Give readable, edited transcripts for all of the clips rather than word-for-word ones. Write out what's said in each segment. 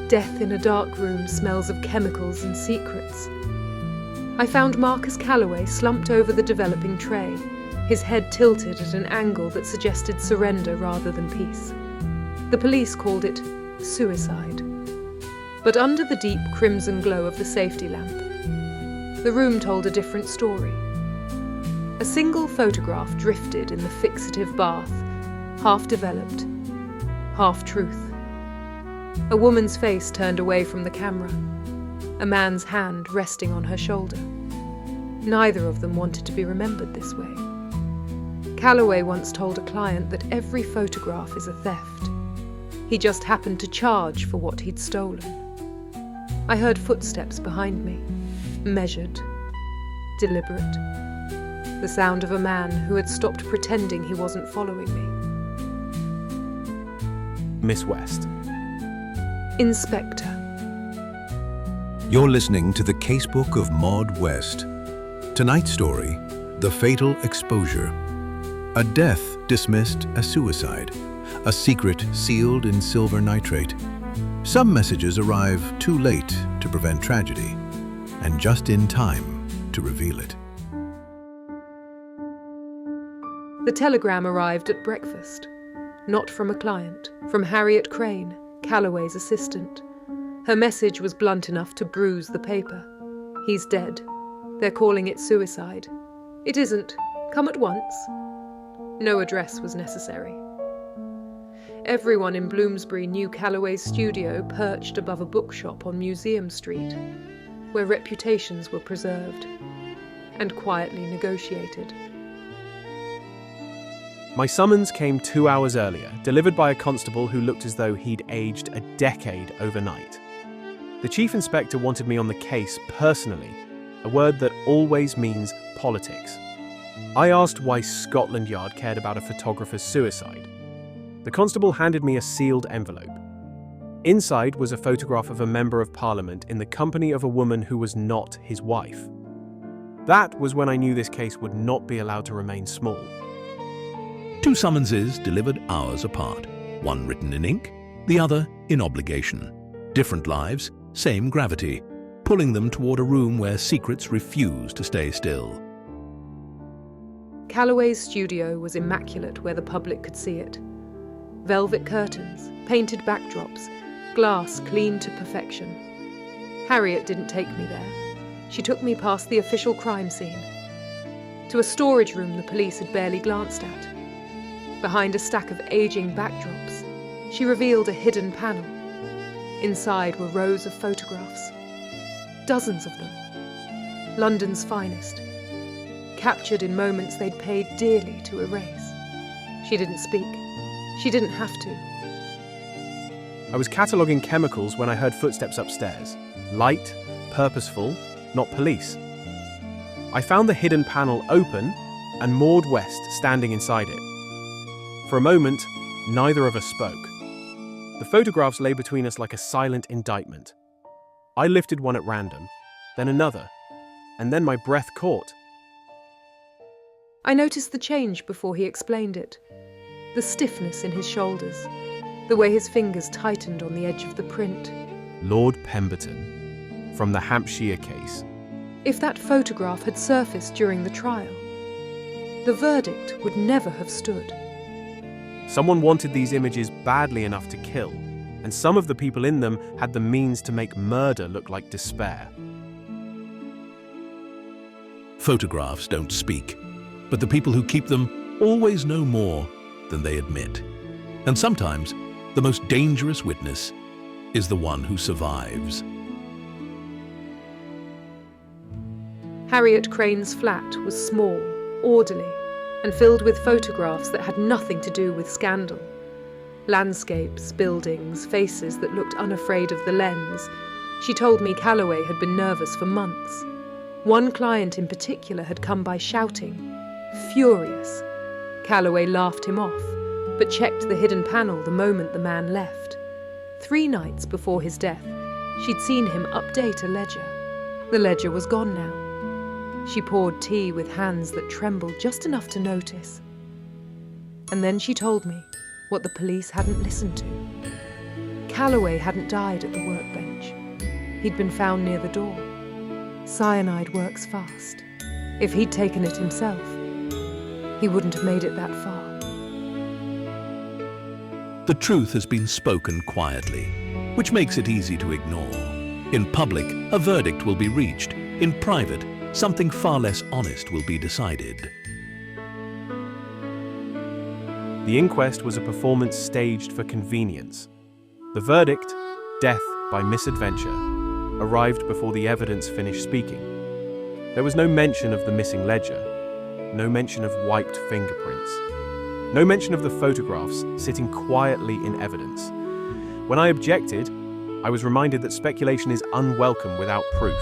Death in a dark room smells of chemicals and secrets. I found Marcus Callaway slumped over the developing tray, his head tilted at an angle that suggested surrender rather than peace. The police called it suicide. But under the deep crimson glow of the safety lamp, the room told a different story. A single photograph drifted in the fixative bath, half-developed, half-truth. A woman's face turned away from the camera, a man's hand resting on her shoulder. Neither of them wanted to be remembered this way. Callaway once told a client that every photograph is a theft. He just happened to charge for what he'd stolen. I heard footsteps behind me, measured, deliberate. The sound of a man who had stopped pretending he wasn't following me. Miss West. Inspector. You're listening to the Casebook of Maud West. Tonight's story, The Fatal Exposure. A death dismissed as suicide. A secret sealed in silver nitrate. Some messages arrive too late to prevent tragedy, and just in time to reveal it. The telegram arrived at breakfast. Not from a client, from Harriet Crane, Callaway's assistant. Her message was blunt enough to bruise the paper. He's dead. They're calling it suicide. It isn't. Come at once. No address was necessary. Everyone in Bloomsbury knew Callaway's studio perched above a bookshop on Museum Street, where reputations were preserved and quietly negotiated. My summons came 2 hours earlier, delivered by a constable who looked as though he'd aged a decade overnight. The chief inspector wanted me on the case personally, a word that always means politics. I asked why Scotland Yard cared about a photographer's suicide. The constable handed me a sealed envelope. Inside was a photograph of a member of parliament in the company of a woman who was not his wife. That was when I knew this case would not be allowed to remain small. 2 summonses delivered hours apart, one written in ink, the other in obligation. Different lives, same gravity, pulling them toward a room where secrets refuse to stay still. Callaway's studio was immaculate where the public could see it. Velvet curtains, painted backdrops, glass clean to perfection. Harriet didn't take me there. She took me past the official crime scene, to a storage room the police had barely glanced at. Behind a stack of aging backdrops, she revealed a hidden panel. Inside were rows of photographs, dozens of them. London's finest, captured in moments they'd paid dearly to erase. She didn't speak. She didn't have to. I was cataloguing chemicals when I heard footsteps upstairs. Light, purposeful, not police. I found the hidden panel open and Maud West standing inside it. For a moment, neither of us spoke. The photographs lay between us like a silent indictment. I lifted one at random, then another, and then my breath caught. I noticed the change before he explained it. The stiffness in his shoulders, the way his fingers tightened on the edge of the print. Lord Pemberton, from the Hampshire case. If that photograph had surfaced during the trial, the verdict would never have stood. Someone wanted these images badly enough to kill, and some of the people in them had the means to make murder look like despair. Photographs don't speak, but the people who keep them always know more than they admit. And sometimes, the most dangerous witness is the one who survives. Harriet Crane's flat was small, orderly, and filled with photographs that had nothing to do with scandal. Landscapes, buildings, faces that looked unafraid of the lens. She told me Callaway had been nervous for months. One client in particular had come by shouting, furious. Callaway laughed him off, but checked the hidden panel the moment the man left. 3 nights before his death, she'd seen him update a ledger. The ledger was gone now. She poured tea with hands that trembled just enough to notice. And then she told me what the police hadn't listened to. Callaway hadn't died at the workbench. He'd been found near the door. Cyanide works fast. If he'd taken it himself, he wouldn't have made it that far. The truth has been spoken quietly, which makes it easy to ignore. In public, a verdict will be reached. In private, something far less honest will be decided. The inquest was a performance staged for convenience. The verdict, death by misadventure, arrived before the evidence finished speaking. There was no mention of the missing ledger, no mention of wiped fingerprints, no mention of the photographs sitting quietly in evidence. When I objected, I was reminded that speculation is unwelcome without proof,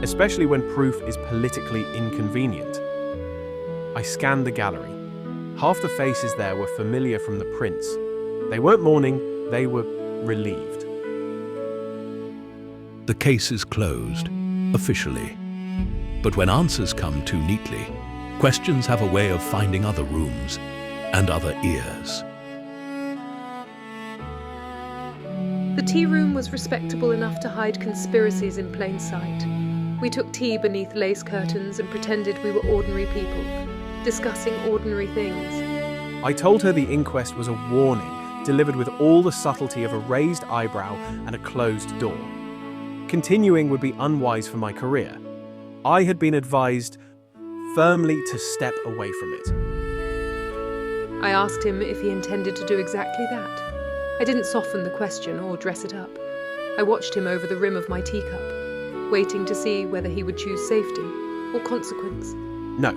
especially when proof is politically inconvenient. I scanned the gallery. Half the faces there were familiar from the prints. They weren't mourning, they were relieved. The case is closed, officially. But when answers come too neatly, questions have a way of finding other rooms and other ears. The tea room was respectable enough to hide conspiracies in plain sight. We took tea beneath lace curtains and pretended we were ordinary people, discussing ordinary things. I told her the inquest was a warning, delivered with all the subtlety of a raised eyebrow and a closed door. Continuing would be unwise for my career. I had been advised firmly to step away from it. I asked him if he intended to do exactly that. I didn't soften the question or dress it up. I watched him over the rim of my teacup, waiting to see whether he would choose safety or consequence. No,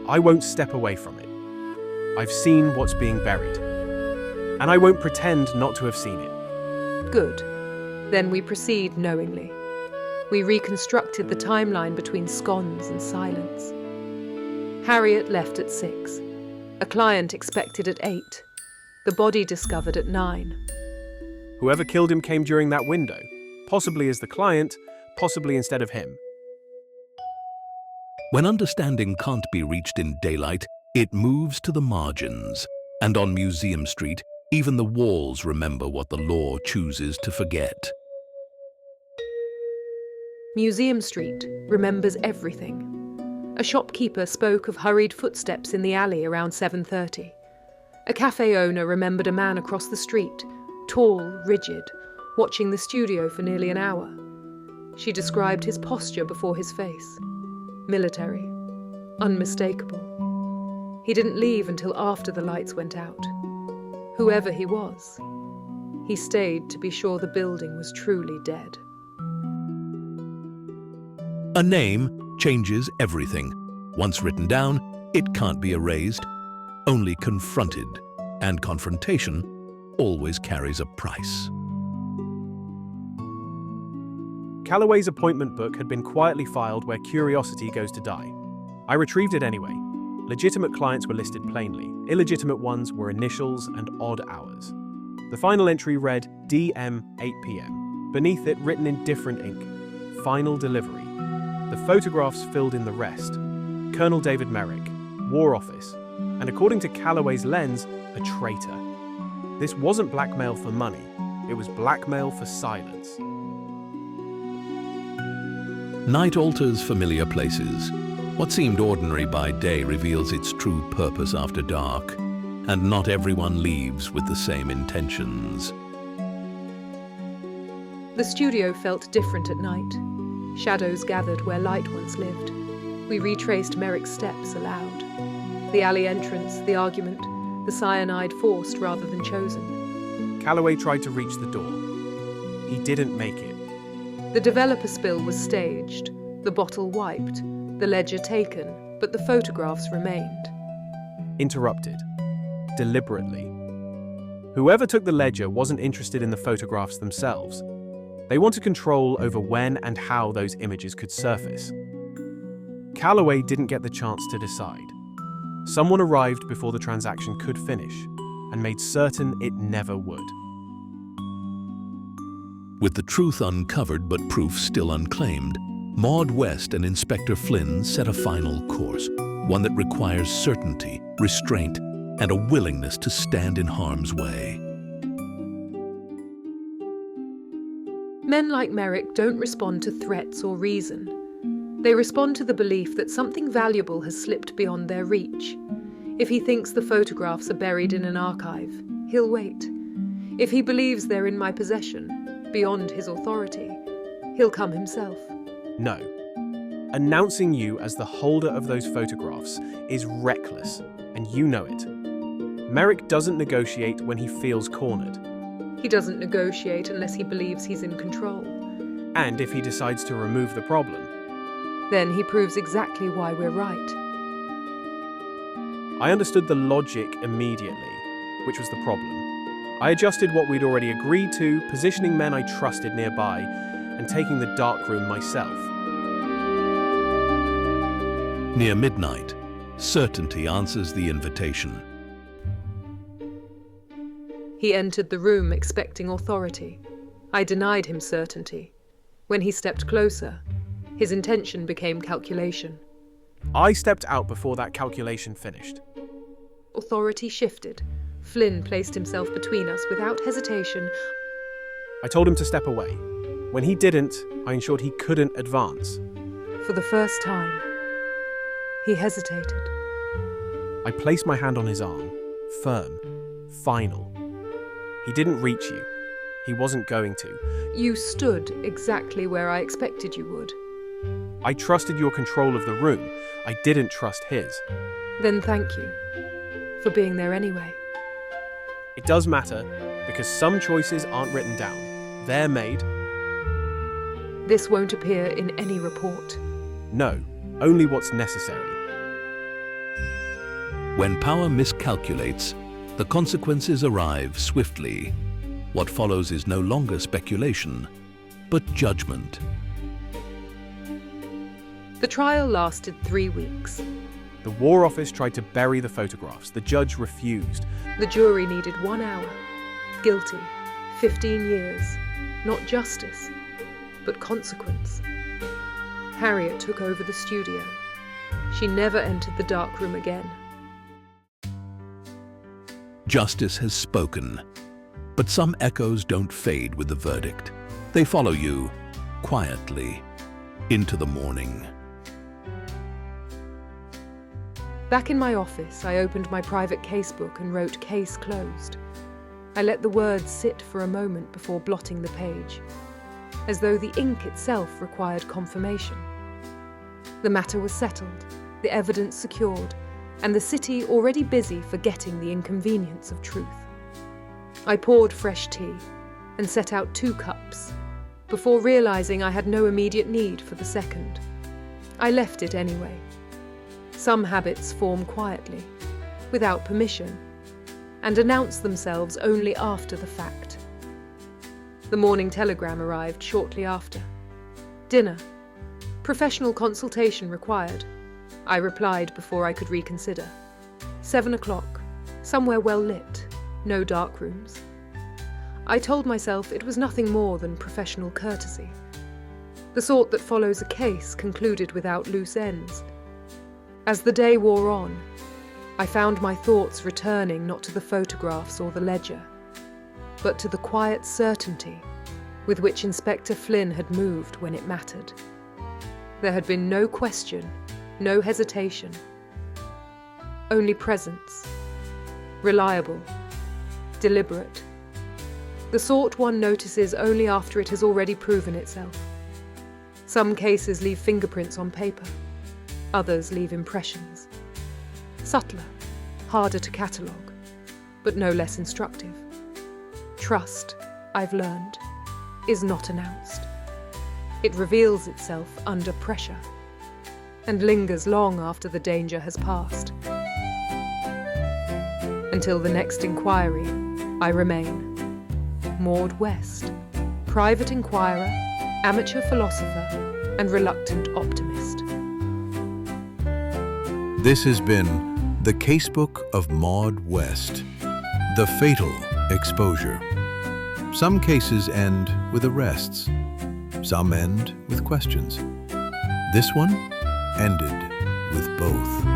I won't step away from it. I've seen what's being buried, and I won't pretend not to have seen it. Good. Then we proceed knowingly. We reconstructed the timeline between scones and silence. Harriet left at 6. A client expected at 8. The body discovered at 9. Whoever killed him came during that window, possibly as the client, possibly instead of him. When understanding can't be reached in daylight, it moves to the margins. And on Museum Street, even the walls remember what the law chooses to forget. Museum Street remembers everything. A shopkeeper spoke of hurried footsteps in the alley around 7:30. A cafe owner remembered a man across the street, tall, rigid, watching the studio for nearly an hour. She described his posture before his face. Military. Unmistakable. He didn't leave until after the lights went out. Whoever he was, he stayed to be sure the building was truly dead. A name changes everything. Once written down, it can't be erased, only confronted, and confrontation always carries a price. Callaway's appointment book had been quietly filed where curiosity goes to die. I retrieved it anyway. Legitimate clients were listed plainly. Illegitimate ones were initials and odd hours. The final entry read DM 8 p.m. Beneath it, written in different ink, final delivery. The photographs filled in the rest. Colonel David Merik, War Office, and according to Callaway's lens, a traitor. This wasn't blackmail for money, it was blackmail for silence. Night alters familiar places. What seemed ordinary by day reveals its true purpose after dark, and not everyone leaves with the same intentions. The studio felt different at night. Shadows gathered where light once lived. We retraced Merik's steps aloud. The alley entrance, the argument, the cyanide forced rather than chosen. Callaway tried to reach the door. He didn't make it. The developer spill was staged, the bottle wiped, the ledger taken, but the photographs remained. Interrupted. Deliberately. Whoever took the ledger wasn't interested in the photographs themselves. They wanted control over when and how those images could surface. Callaway didn't get the chance to decide. Someone arrived before the transaction could finish, and made certain it never would. With the truth uncovered but proof still unclaimed, Maud West and Inspector Flynn set a final course, one that requires certainty, restraint, and a willingness to stand in harm's way. Men like Merik don't respond to threats or reason. They respond to the belief that something valuable has slipped beyond their reach. If he thinks the photographs are buried in an archive, he'll wait. If he believes they're in my possession, beyond his authority, he'll come himself. No. Announcing you as the holder of those photographs is reckless, and you know it. Merik doesn't negotiate when he feels cornered. He doesn't negotiate unless he believes he's in control. And if he decides to remove the problem, Then he proves exactly why we're right. I understood the logic immediately, which was the problem. I adjusted what we'd already agreed to, positioning men I trusted nearby, and taking the darkroom myself. Near midnight, certainty answers the invitation. He entered the room expecting authority. I denied him certainty. When he stepped closer, his intention became calculation. I stepped out before that calculation finished. Authority shifted. Flynn placed himself between us without hesitation. I told him to step away. When he didn't, I ensured he couldn't advance. For the first time, he hesitated. I placed my hand on his arm, firm, final. He didn't reach you. He wasn't going to. You stood exactly where I expected you would. I trusted your control of the room. I didn't trust his. Then thank you for being there anyway. It does matter, because some choices aren't written down. They're made. This won't appear in any report. No, only what's necessary. When power miscalculates, the consequences arrive swiftly. What follows is no longer speculation, but judgment. The trial lasted 3 weeks. The War Office tried to bury the photographs. The judge refused. The jury needed 1 hour. Guilty. 15 years. Not justice, but consequence. Harriet took over the studio. She never entered the darkroom again. Justice has spoken, but some echoes don't fade with the verdict. They follow you, quietly, into the morning. Back in my office, I opened my private casebook and wrote "Case closed." I let the words sit for a moment before blotting the page, as though the ink itself required confirmation. The matter was settled, the evidence secured, and the city already busy forgetting the inconvenience of truth. I poured fresh tea and set out 2 cups, before realizing I had no immediate need for the second. I left it anyway. Some habits form quietly, without permission, and announce themselves only after the fact. The morning telegram arrived shortly after. Dinner. Professional consultation required. I replied before I could reconsider. 7 o'clock. Somewhere well lit. No dark rooms. I told myself it was nothing more than professional courtesy. The sort that follows a case concluded without loose ends. As the day wore on, I found my thoughts returning not to the photographs or the ledger, but to the quiet certainty with which Inspector Flynn had moved when it mattered. There had been no question, no hesitation, only presence, reliable, deliberate, the sort one notices only after it has already proven itself. Some cases leave fingerprints on paper, others leave impressions. Subtler, harder to catalogue, but no less instructive. Trust, I've learned, is not announced. It reveals itself under pressure and lingers long after the danger has passed. Until the next inquiry, I remain Maud West, private inquirer, amateur philosopher, and reluctant optimist. This has been The Casebook of Maud West, The Fatal Exposure. Some cases end with arrests. Some end with questions. This one ended with both.